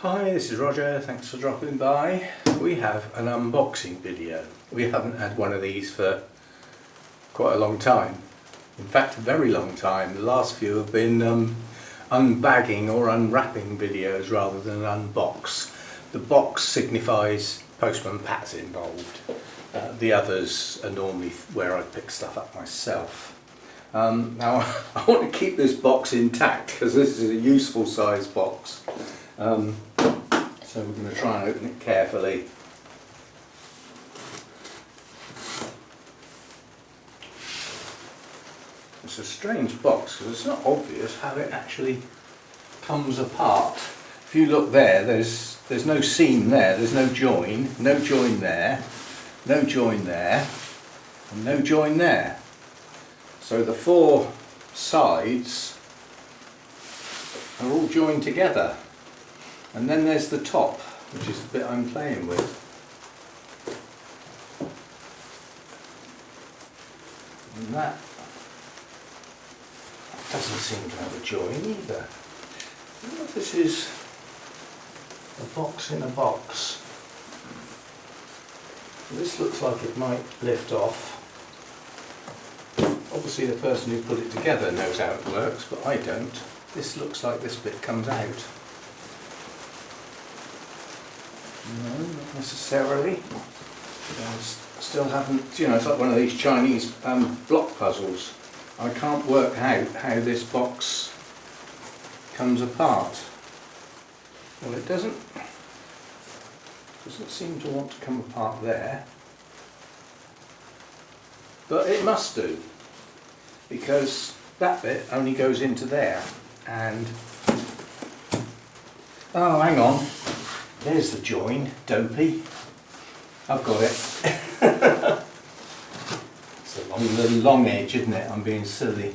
Hi, this is Roger, thanks for dropping by. We have an unboxing video. We haven't had one of these for quite a long time. In fact, a very long time. The last few have been unbagging or unwrapping videos rather than unbox. The box signifies Postman Pat's involved. The others are normally where I pick stuff up myself. Now, I want to keep this box intact because this is a useful size box. So we're going to try and open it carefully. It's a strange box because it's not obvious how it actually comes apart. If you look there, there's no seam there, there's no join there, no join there, and no join there. So the four sides are all joined together. And then there's the top, which is the bit I'm playing with. And that doesn't seem to have a join either. I wonder if this is a box in a box. This looks like it might lift off. Obviously the person who put it together knows how it works, but I don't. This looks like this bit comes out. No, not necessarily. I still haven't, it's like one of these Chinese block puzzles. I can't work out how this box comes apart. Well, it doesn't seem to want to come apart there. But it must do, because that bit only goes into there. And, oh, hang on. There's the join, dopey. I've got it. It's the long edge, isn't it? I'm being silly.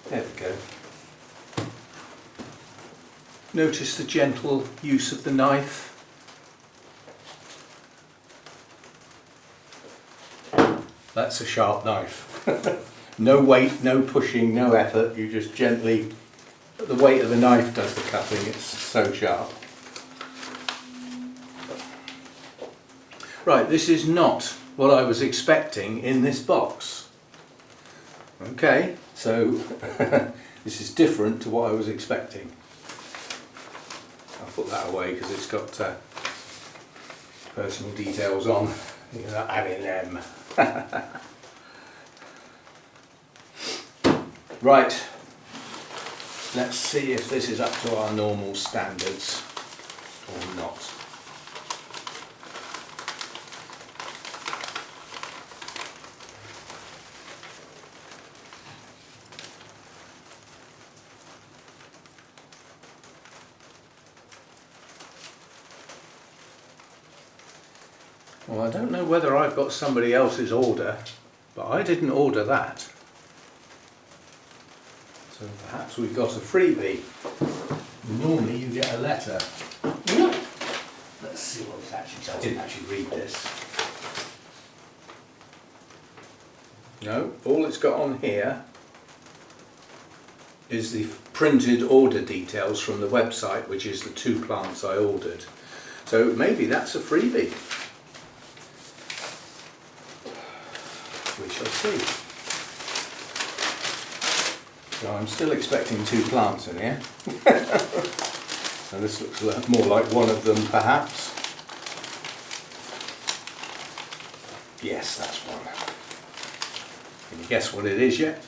There we go. Notice the gentle use of the knife. That's a sharp knife. No weight, no pushing, no effort. You just gently... The weight of the knife does the cutting, it's so sharp. Right, this is not what I was expecting in this box. Okay, so this is different to what I was expecting. I'll put that away because it's got personal details on. You're not having them. Right. Let's see if this is up to our normal standards or not. Well, I don't know whether I've got somebody else's order, but I didn't order that. So perhaps we've got a freebie. Normally you get a letter. Let's see what it actually says. I didn't actually read this. No, all it's got on here is the printed order details from the website, which is the 2 plants I ordered. So maybe that's a freebie. We shall see. So I'm still expecting 2 plants in here. And this looks more like one of them, perhaps. Yes, that's one. Can you guess what it is yet?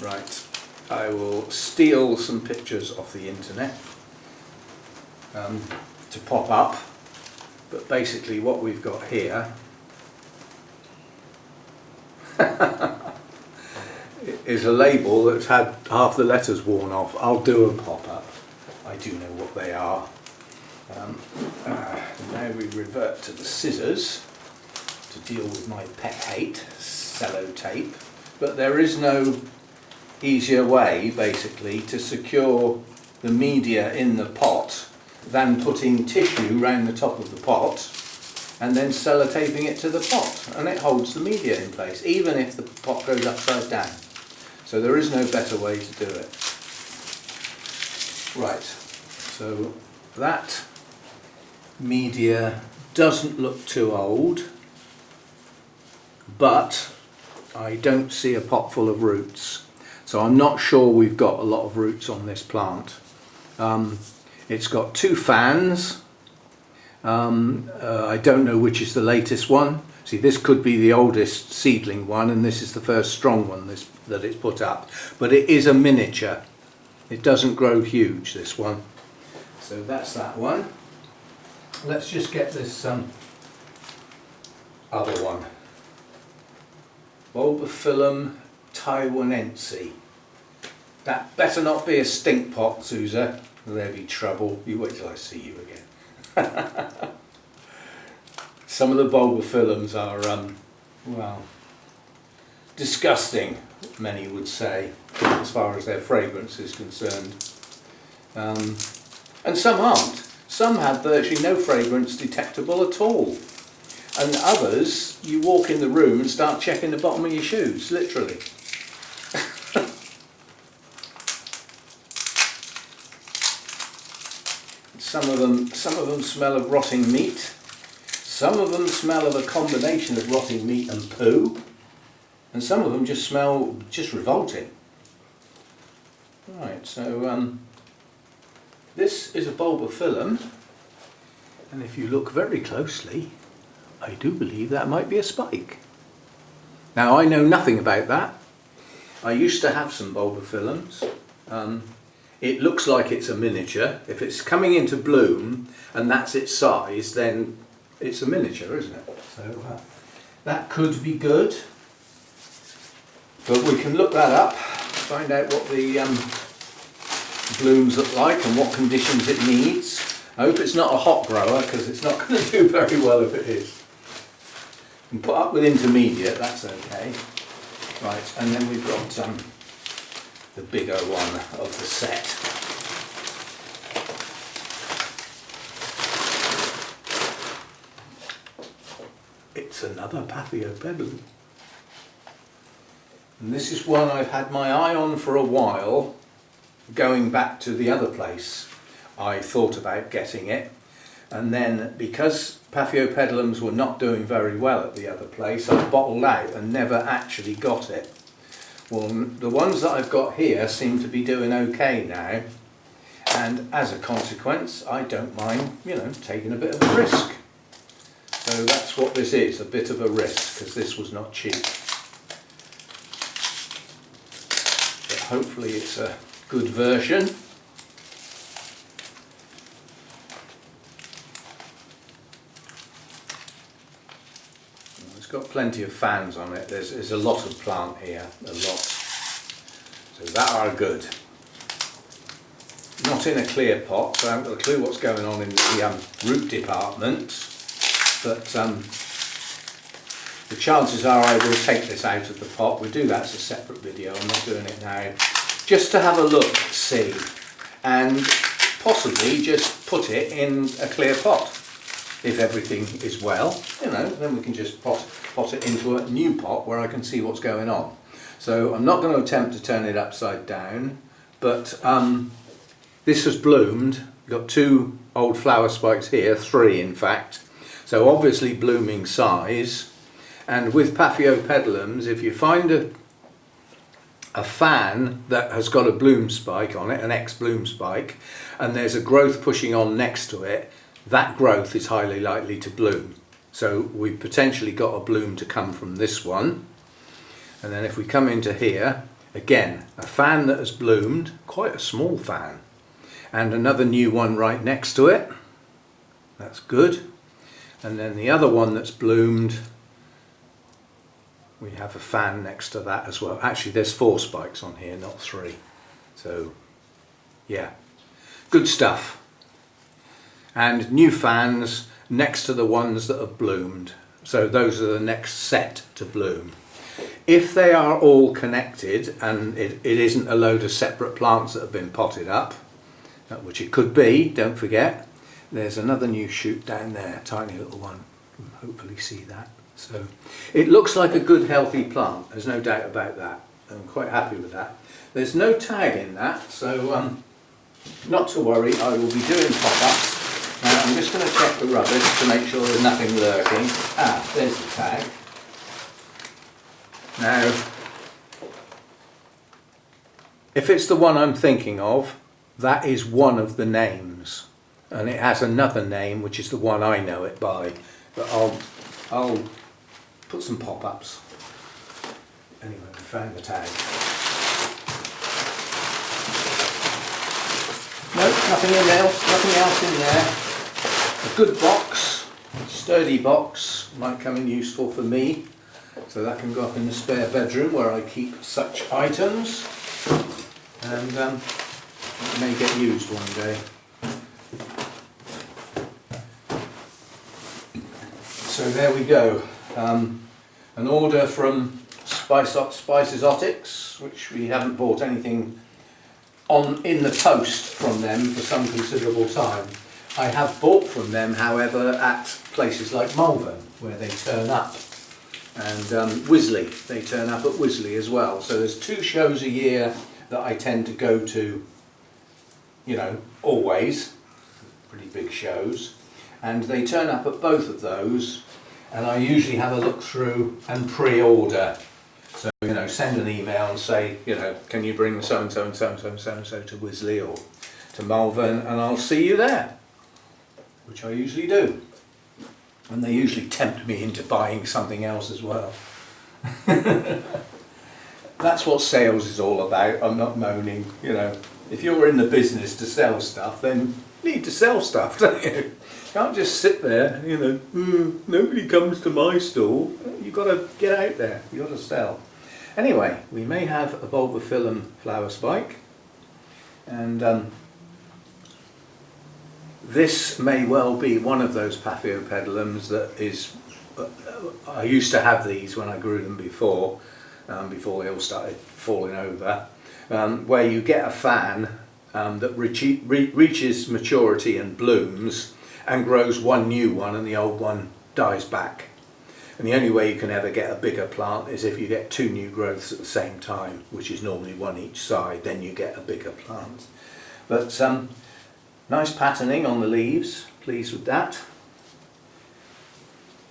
Right, I will steal some pictures off the internet to pop up. But basically what we've got here is a label that's had half the letters worn off. I'll do a pop-up. I do know what they are. Now we revert to the scissors to deal with my pet hate, sellotape. But there is no easier way, basically, to secure the media in the pot than putting tissue around the top of the pot and then sellotaping it to the pot, and it holds the media in place, even if the pot goes upside down. So there is no better way to do it. Right, so that media doesn't look too old, but I don't see a pot full of roots. So I'm not sure we've got a lot of roots on this plant. It's got 2 fans. I don't know which is the latest one. See, this could be the oldest seedling one, and this is the first strong one that it's put up. But it is a miniature. It doesn't grow huge, this one. So that's that one. Let's just get this other one. Bulbophyllum taiwanense. That better not be a stink pot, Susa. There'll be trouble. You wait till I see you again. Some of the bulbophyllums are, well, disgusting, many would say, as far as their fragrance is concerned. And some aren't. Some have virtually no fragrance detectable at all. And others, you walk in the room and start checking the bottom of your shoes, literally. Some of them smell of rotting meat. Some of them smell of a combination of rotting meat and poo. And some of them just smell just revolting. Right, so this is a bulbophyllum, and if you look very closely, I do believe that might be a spike. Now, I know nothing about that. I used to have some bulbophyllums. It looks like it's a miniature. If it's coming into bloom and that's its size, then it's a miniature, isn't it? So that could be good. But we can look that up, find out what the blooms look like and what conditions it needs. I hope it's not a hot grower, because it's not going to do very well if it is. And put up with intermediate, that's okay. Right, and then we've got the bigger one of the set. It's another Paphiopedilum. And this is one I've had my eye on for a while, going back to the other place. I thought about getting it, and then because Paphiopedilums were not doing very well at the other place, I bottled out and never actually got it. Well, the ones that I've got here seem to be doing okay now, and as a consequence I don't mind, you know, taking a bit of a risk. So that's what this is, a bit of a risk, because this was not cheap. But hopefully it's a good version. It's got plenty of fans on it. There's a lot of plant here, a lot. So that are good. Not in a clear pot, so I haven't got a clue what's going on in the root department. But the chances are I will take this out of the pot. We'll do that as a separate video. I'm not doing it now. Just to have a look, see, and possibly just put it in a clear pot. If everything is well, you know, then we can just pot it into a new pot where I can see what's going on. So I'm not going to attempt to turn it upside down, but this has bloomed. We've got 2 old flower spikes here, 3 in fact. So obviously blooming size. And with Paphiopedilums, if you find a fan that has got a bloom spike on it, an ex-bloom spike, and there's a growth pushing on next to it, that growth is highly likely to bloom. So we've potentially got a bloom to come from this one. And then if we come into here, again, a fan that has bloomed, quite a small fan, and another new one right next to it. That's good. And then the other one that's bloomed, we have a fan next to that as well. Actually, there's 4 spikes on here, not 3. So, yeah, good stuff. And new fans next to the ones that have bloomed. So those are the next set to bloom. If they are all connected and it isn't a load of separate plants that have been potted up, which it could be, don't forget, there's another new shoot down there, tiny little one. You can hopefully see that. So it looks like a good healthy plant, there's no doubt about that. I'm quite happy with that. There's no tag in that, so not to worry, I will be doing pop-ups. Now I'm just going to check the rubbish to make sure there's nothing lurking. Ah, there's the tag. Now, if it's the one I'm thinking of, that is one of the names. And it has another name, which is the one I know it by. But I'll put some pop-ups. Anyway, we found the tag. No, nothing else in there. A good box, sturdy box, might come in useful for me. So that can go up in the spare bedroom where I keep such items. And it may get used one day. So there we go. An order from Spicesotic, which we haven't bought anything in the post from them for some considerable time. I have bought from them, however, at places like Malvern, where they turn up, and Wisley, they turn up at Wisley as well. So there's 2 shows a year that I tend to go to, you know, always, pretty big shows, and they turn up at both of those, and I usually have a look through and pre-order. So, you know, send an email and say, you know, can you bring so and so and so and so and so and so to Wisley or to Malvern, and I'll see you there, which I usually do. And they usually tempt me into buying something else as well. That's what sales is all about. I'm not moaning, you know. If you're in the business to sell stuff, then you need to sell stuff, don't you? You can't just sit there, you know, nobody comes to my stall. You've got to get out there, you've got to sell. Anyway, we may have a bulbophyllum flower spike, and this may well be one of those paphiopedilums that is, I used to have these when I grew them before they all started falling over, where you get a fan that reaches maturity and blooms and grows one new one and the old one dies back. And the only way you can ever get a bigger plant is if you get 2 new growths at the same time, which is normally one each side, then you get a bigger plant. But nice patterning on the leaves, pleased with that.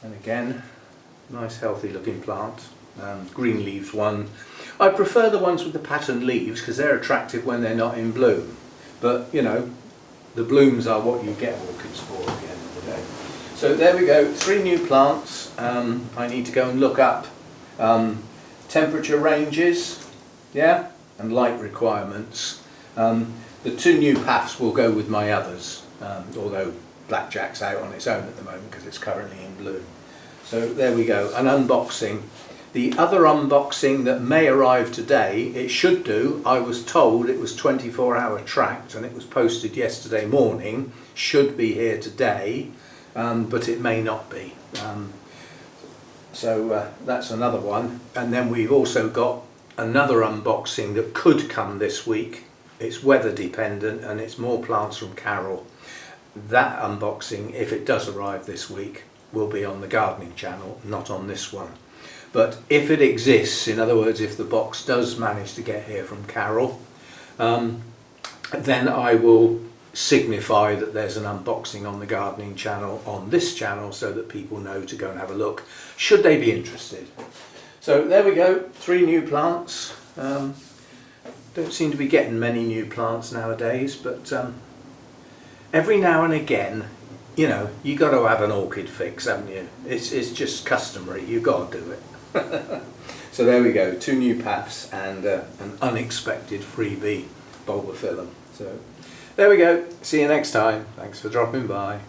And again, nice healthy looking plant. Green leaves one. I prefer the ones with the patterned leaves because they're attractive when they're not in bloom. But you know, the blooms are what you get orchids for at the end of the day. So there we go, 3 new plants. I need to go and look up temperature ranges, yeah, and light requirements. The 2 new paths will go with my others, although Blackjack's out on its own at the moment because it's currently in bloom. So there we go, an unboxing. The other unboxing that may arrive today, it should do, I was told it was 24-hour tracked and it was posted yesterday morning, should be here today, but it may not be. So that's another one. And then we've also got another unboxing that could come this week. It's weather dependent and it's more plants from Carol. That unboxing, if it does arrive this week, will be on the gardening channel, not on this one. But if it exists, in other words, if the box does manage to get here from Carol, then I will signify that there's an unboxing on the gardening channel on this channel so that people know to go and have a look, should they be interested. So there we go, 3 new plants. Don't seem to be getting many new plants nowadays, but every now and again, you know, you got to have an orchid fix, haven't you? It's just customary, you've got to do it. So there we go, 2 new paths and an unexpected freebie bulbophyllum. So there we go, see you next time, thanks for dropping by.